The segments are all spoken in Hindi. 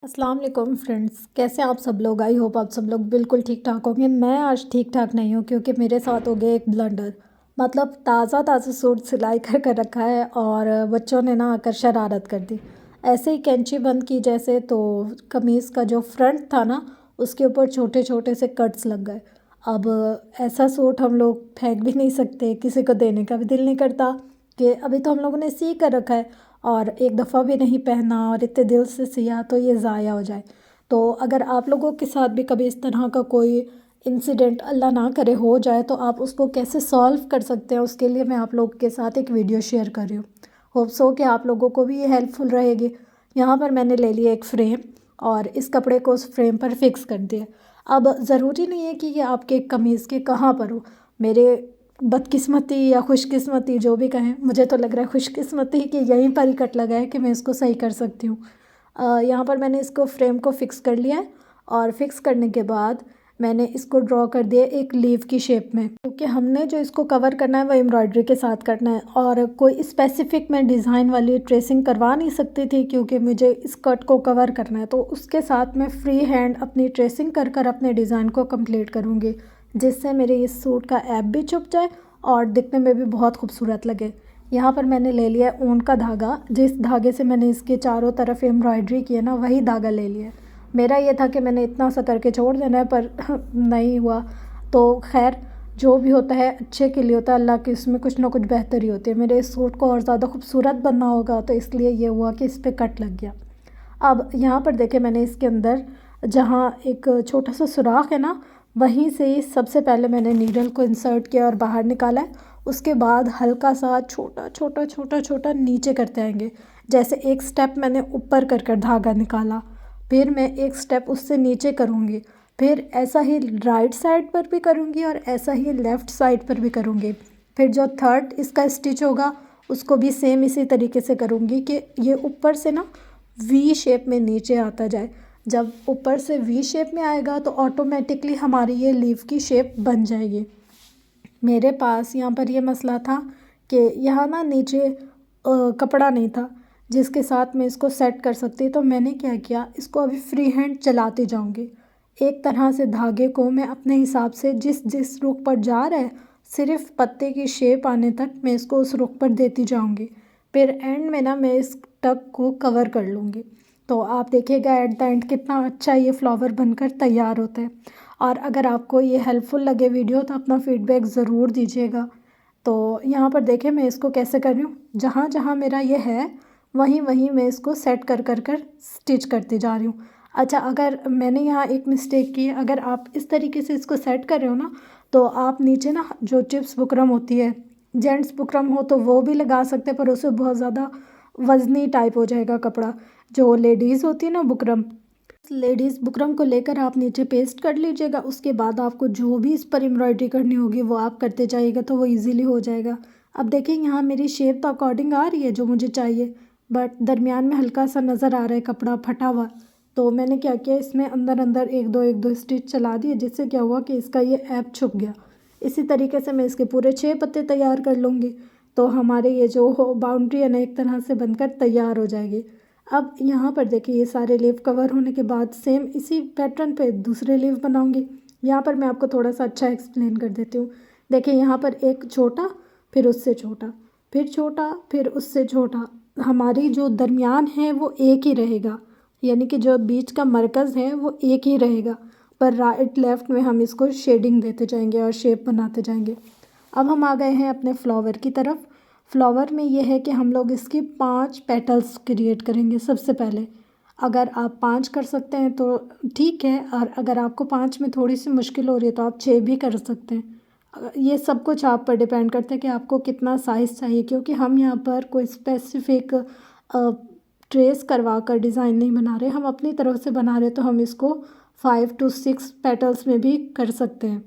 अस्सलाम वालेकुम फ्रेंड्स, कैसे आप सब लोग। आई होप आप सब लोग बिल्कुल ठीक ठाक होंगे। मैं आज ठीक ठाक नहीं हूँ क्योंकि मेरे साथ हो गया एक ब्लंडर। मतलब ताज़ा ताज़ा सूट सिलाई कर रखा है और बच्चों ने ना आकर शरारत कर दी। ऐसे ही कैंची बंद की जैसे तो कमीज़ का जो फ्रंट था ना उसके ऊपर छोटे छोटे से कट्स लग गए। अब ऐसा सूट हम लोग फेंक भी नहीं सकते, किसी को देने का भी दिल नहीं करता कि अभी तो हम लोगों ने सी कर रखा है और एक दफ़ा भी नहीं पहना और इतने दिल से सिया तो ये ज़ाया हो जाए। तो अगर आप लोगों के साथ भी कभी इस तरह का कोई इंसिडेंट अल्लाह ना करे हो जाए तो आप उसको कैसे सॉल्व कर सकते हैं, उसके लिए मैं आप लोगों के साथ एक वीडियो शेयर कर रही हूँ। होप्स हो कि आप लोगों को भी ये हेल्पफुल रहेगी। यहाँ पर मैंने ले लिया एक फ़्रेम और इस कपड़े को उस फ्रेम पर फिक्स कर दिया। अब ज़रूरी नहीं है कि ये आपके कमीज़ के कहाँ पर हो। मेरे बदकिस्मती या खुशकिस्मती जो भी कहें, मुझे तो लग रहा है खुशकिस्मती कि यहीं पर ही कट लगा है कि मैं इसको सही कर सकती हूँ। यहाँ पर मैंने इसको फ्रेम को फ़िक्स कर लिया है और फिक्स करने के बाद मैंने इसको ड्रॉ कर दिया एक लीव की शेप में, क्योंकि हमने जो इसको कवर करना है वो एम्ब्रॉयडरी के साथ करना है और कोई स्पेसिफिक मैं डिज़ाइन वाली ट्रेसिंग करवा नहीं सकती थी क्योंकि मुझे इस कट को कवर करना है। तो उसके साथ मैं फ्री हैंड अपनी ट्रेसिंग कर कर अपने डिज़ाइन को कंप्लीट करूँगी, जिससे मेरे इस सूट का ऐप भी छुप जाए और दिखने में भी बहुत खूबसूरत लगे। यहाँ पर मैंने ले लिया ऊन का धागा, जिस धागे से मैंने इसके चारों तरफ एम्ब्रॉयडरी की है ना वही धागा ले लिया। मेरा ये था कि मैंने इतना सा करके छोड़ देना है पर नहीं हुआ। तो खैर, जो भी होता है अच्छे के लिए होता है, अल्लाह की इसमें कुछ ना कुछ बेहतरी होती है। मेरे इस सूट को और ज़्यादा खूबसूरत बनना होगा तो इसलिए ये हुआ कि इस पर कट लग गया। अब यहाँ पर देखें, मैंने इसके अंदर जहाँ एक छोटा सा सुराख है ना वहीं से ही सबसे पहले मैंने नीडल को इंसर्ट किया और बाहर निकाला है। उसके बाद हल्का सा छोटा छोटा छोटा छोटा नीचे करते आएंगे। जैसे एक स्टेप मैंने ऊपर कर कर धागा निकाला, फिर मैं एक स्टेप उससे नीचे करूँगी, फिर ऐसा ही राइट साइड पर भी करूँगी और ऐसा ही लेफ़्ट साइड पर भी करूँगी। फिर जो थर्ड इसका स्टिच होगा उसको भी सेम इसी तरीके से करूँगी कि ये ऊपर से ना वी शेप में नीचे आता जाए। जब ऊपर से वी शेप में आएगा तो ऑटोमेटिकली हमारी ये लीफ की शेप बन जाएगी। मेरे पास यहाँ पर ये मसला था कि यहाँ ना नीचे कपड़ा नहीं था जिसके साथ मैं इसको सेट कर सकती। तो मैंने क्या किया, इसको अभी फ्री हैंड चलाती जाऊँगी। एक तरह से धागे को मैं अपने हिसाब से जिस जिस रुख पर जा रहा है सिर्फ पत्ते की शेप आने तक मैं इसको उस रुख पर देती जाऊँगी। फिर एंड में ना मैं इस टक को कवर कर लूँगी। तो आप देखिएगा एट द एंड कितना अच्छा ये फ्लावर बनकर तैयार होता है। और अगर आपको ये हेल्पफुल लगे वीडियो तो अपना फीडबैक ज़रूर दीजिएगा। तो यहाँ पर देखें मैं इसको कैसे कर रही हूँ, जहाँ जहाँ मेरा ये है वहीं वहीं मैं इसको सेट कर कर कर स्टिच करती जा रही हूँ। अच्छा, अगर मैंने यहाँ एक मिस्टेक की है, अगर आप इस तरीके से इसको सेट कर रहे हो ना तो आप नीचे ना जो चिप्स बुकरम होती है, जेंट्स बुकरम हो तो वो भी लगा सकते हैं पर उससे बहुत ज़्यादा वज़नी टाइप हो जाएगा कपड़ा। जो लेडीज़ होती है ना बुकरम, लेडीज़ बुकरम को लेकर आप नीचे पेस्ट कर लीजिएगा। उसके बाद आपको जो भी इस पर एम्ब्रॉयडरी करनी होगी वो आप करते जाइएगा तो वो इजीली हो जाएगा। अब देखिए यहाँ मेरी शेप तो अकॉर्डिंग आ रही है जो मुझे चाहिए, बट दरमियान में हल्का सा नज़र आ रहा है कपड़ा फटा हुआ। तो मैंने क्या किया, इसमें अंदर अंदर एक दो स्टिच चला दिए, जिससे क्या हुआ कि इसका ये ऐप छुप गया। इसी तरीके से मैं इसके पूरे 6 पत्ते तैयार कर लूँगी तो हमारे ये जो बाउंड्री है ना एक तरह से बनकर तैयार हो जाएगी। अब यहाँ पर देखिए ये सारे लीफ कवर होने के बाद सेम इसी पैटर्न पे दूसरे लीफ बनाऊंगी। यहाँ पर मैं आपको थोड़ा सा अच्छा एक्सप्लेन कर देती हूँ। देखिए यहाँ पर एक छोटा, फिर उससे छोटा, फिर छोटा, फिर उससे छोटा। हमारी जो दरमियान है वो एक ही रहेगा, यानी कि जो बीच का मरकज़ है वो एक ही रहेगा, पर राइट लेफ़्ट में हम इसको शेडिंग देते जाएंगे और शेप बनाते जाएंगे। अब हम आ गए हैं अपने फ्लावर की तरफ। फ्लावर में ये है कि हम लोग इसकी 5 पेटल्स क्रिएट करेंगे सबसे पहले। अगर आप 5 कर सकते हैं तो ठीक है, और अगर आपको 5 में थोड़ी सी मुश्किल हो रही है तो आप 6 भी कर सकते हैं। ये सब कुछ आप पर डिपेंड करता है कि आपको कितना साइज़ चाहिए, क्योंकि हम यहाँ पर कोई स्पेसिफिक ट्रेस करवा कर डिज़ाइन नहीं बना रहे, हम अपनी तरफ से बना रहे तो हम इसको 5 to 6 पेटल्स में भी कर सकते हैं।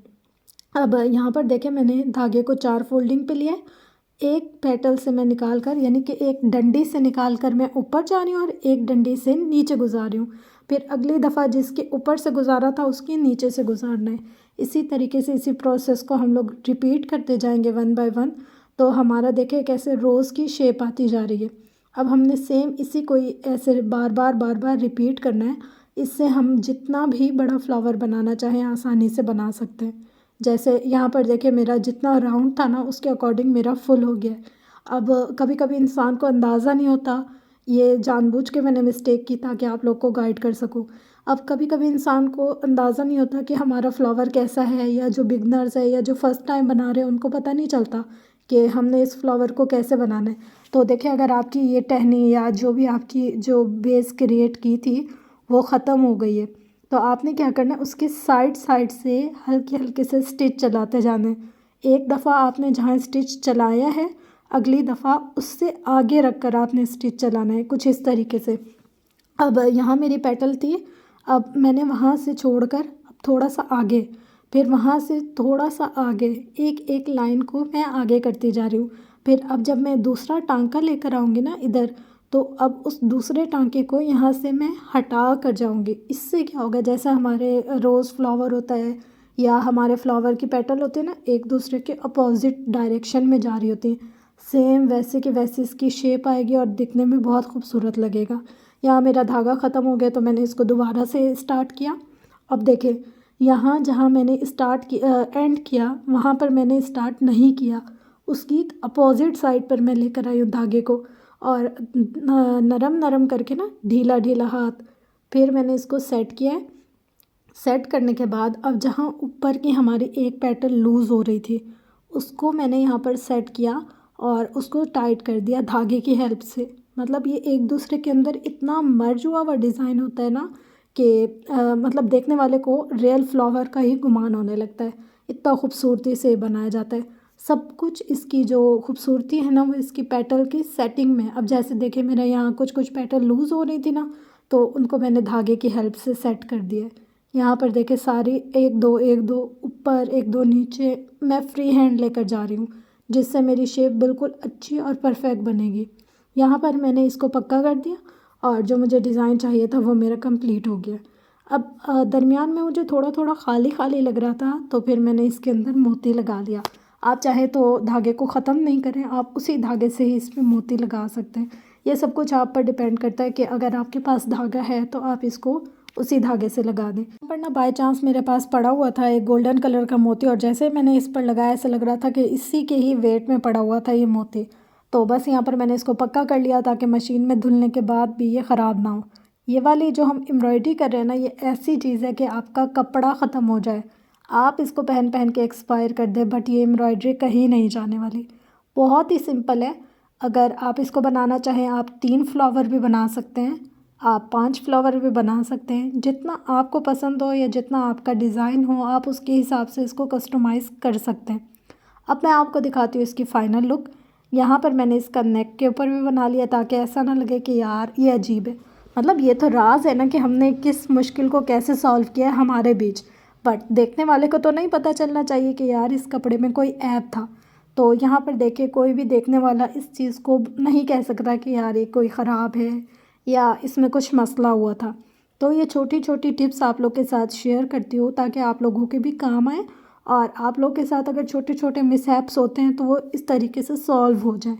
अब यहाँ पर देखें मैंने धागे को 4 फोल्डिंग पे लिया है। एक पेटल से मैं निकाल कर, यानी कि एक डंडी से निकाल कर मैं ऊपर जा रही हूँ और एक डंडी से नीचे गुजार रही हूँ। फिर अगली दफ़ा जिसके ऊपर से गुजारा था उसकी नीचे से गुजारना है। इसी तरीके से इसी प्रोसेस को हम लोग रिपीट करते जाएंगे वन बाय वन। तो हमारा देखें कैसे रोज़ की शेप आती जा रही है। अब हमने सेम इसी को ही ऐसे बार बार रिपीट करना है। इससे हम जितना भी बड़ा फ्लावर बनाना चाहें आसानी से बना सकते हैं। जैसे यहाँ पर देखिए मेरा जितना राउंड था ना उसके अकॉर्डिंग मेरा फुल हो गया है। अब कभी कभी इंसान को अंदाज़ा नहीं होता, ये जानबूझ के मैंने मिस्टेक की ताकि आप लोग को गाइड कर सकूँ। अब कभी कभी इंसान को अंदाज़ा नहीं होता कि हमारा फ्लावर कैसा है, या जो बिगनर्स है या जो फर्स्ट टाइम बना रहे हैं उनको पता नहीं चलता कि हमने इस फ्लावर को कैसे बनाना है। तो देखिए अगर आपकी ये टहनी या जो भी आपकी जो बेस क्रिएट की थी वो ख़त्म हो गई है, तो आपने क्या करना है, उसके साइड साइड से हल्के हल्के से स्टिच चलाते जाना है। एक दफ़ा आपने जहाँ स्टिच चलाया है अगली दफ़ा उससे आगे रख कर आपने स्टिच चलाना है, कुछ इस तरीके से। अब यहाँ मेरी पेटल थी, अब मैंने वहाँ से छोड़कर अब थोड़ा सा आगे, फिर वहाँ से थोड़ा सा आगे, एक एक लाइन को मैं आगे करती जा रही हूँ। फिर अब जब मैं दूसरा टांका लेकर आऊँगी ना इधर, तो अब उस दूसरे टांके को यहाँ से मैं हटा कर जाऊँगी। इससे क्या होगा, जैसा हमारे रोज़ फ्लावर होता है या हमारे फ्लावर की पेटल होती है ना, एक दूसरे के अपोजिट डायरेक्शन में जा रही होती हैं, सेम वैसे की वैसी इसकी शेप आएगी और दिखने में बहुत खूबसूरत लगेगा। यहाँ मेरा धागा ख़त्म हो गया तो मैंने इसको दोबारा से स्टार्ट किया। अब देखिए यहाँ जहाँ मैंने स्टार्ट किया एंड किया वहाँ पर मैंने स्टार्ट नहीं किया, उसकी अपोजिट साइड पर मैं लेकर आई हूँ धागे को, और नरम नरम करके ना ढीला ढीला हाथ, फिर मैंने इसको सेट किया है। सेट करने के बाद अब जहाँ ऊपर की हमारी एक पेटल लूज़ हो रही थी उसको मैंने यहाँ पर सेट किया और उसको टाइट कर दिया धागे की हेल्प से। मतलब ये एक दूसरे के अंदर इतना मर्ज हुआ हुआ डिज़ाइन होता है ना कि मतलब देखने वाले को रियल फ्लावर का ही गुमान होने लगता है, इतना खूबसूरती से बनाया जाता है। सब कुछ इसकी जो खूबसूरती है ना वो इसकी पेटल की सेटिंग में। अब जैसे देखिए मेरा यहाँ कुछ कुछ पेटल लूज़ हो रही थी ना, तो उनको मैंने धागे की हेल्प से सेट कर दिया है। यहाँ पर देखिए सारी एक दो ऊपर एक दो नीचे मैं फ्री हैंड लेकर जा रही हूँ, जिससे मेरी शेप बिल्कुल अच्छी और परफेक्ट बनेगी। यहाँ पर मैंने इसको पक्का कर दिया और जो मुझे डिज़ाइन चाहिए था वो मेरा कंप्लीट हो गया। अब दरमियान में मुझे थोड़ा थोड़ा खाली खाली लग रहा था, तो फिर मैंने इसके अंदर मोती लगा दिया। आप चाहे तो धागे को ख़त्म नहीं करें, आप उसी धागे से ही इसमें मोती लगा सकते हैं। ये सब कुछ आप पर डिपेंड करता है कि अगर आपके पास धागा है तो आप इसको उसी धागे से लगा दें। पर ना बाय चांस मेरे पास पड़ा हुआ था एक गोल्डन कलर का मोती, और जैसे मैंने इस पर लगाया ऐसा लग रहा था कि इसी के ही वेट में पड़ा हुआ था ये मोती। तो बस यहाँ पर मैंने इसको पक्का कर लिया ताकि मशीन में धुलने के बाद भी ये ख़राब ना हो। ये वाली जो हम एम्ब्रॉयडरी कर रहे हैं ना, ये ऐसी चीज़ है कि आपका कपड़ा ख़त्म हो जाए, आप इसको पहन पहन के एक्सपायर कर दें, बट ये एम्ब्रॉयडरी कहीं नहीं जाने वाली। बहुत ही सिंपल है। अगर आप इसको बनाना चाहें आप 3 फ्लावर भी बना सकते हैं, आप 5 फ्लावर भी बना सकते हैं, जितना आपको पसंद हो या जितना आपका डिज़ाइन हो आप उसके हिसाब से इसको कस्टमाइज़ कर सकते हैं। अब मैं आपको दिखाती हूँ इसकी फ़ाइनल लुक। यहाँ पर मैंने इसका नेक के ऊपर भी बना लिया ताकि ऐसा ना लगे कि यार ये अजीब है। मतलब ये तो राज है ना कि हमने किस मुश्किल को कैसे सॉल्व किया है हमारे बीच, बट देखने वाले को तो नहीं पता चलना चाहिए कि यार इस कपड़े में कोई ऐप था। तो यहाँ पर देखिए कोई भी देखने वाला इस चीज़ को नहीं कह सकता कि यार ये कोई ख़राब है या इसमें कुछ मसला हुआ था। तो ये छोटी छोटी टिप्स आप लोग के साथ शेयर करती हूँ ताकि आप लोगों के भी काम आए, और आप लोग के साथ अगर छोटे छोटे मिसहैप्स होते हैं तो वो इस तरीके से सॉल्व हो जाए।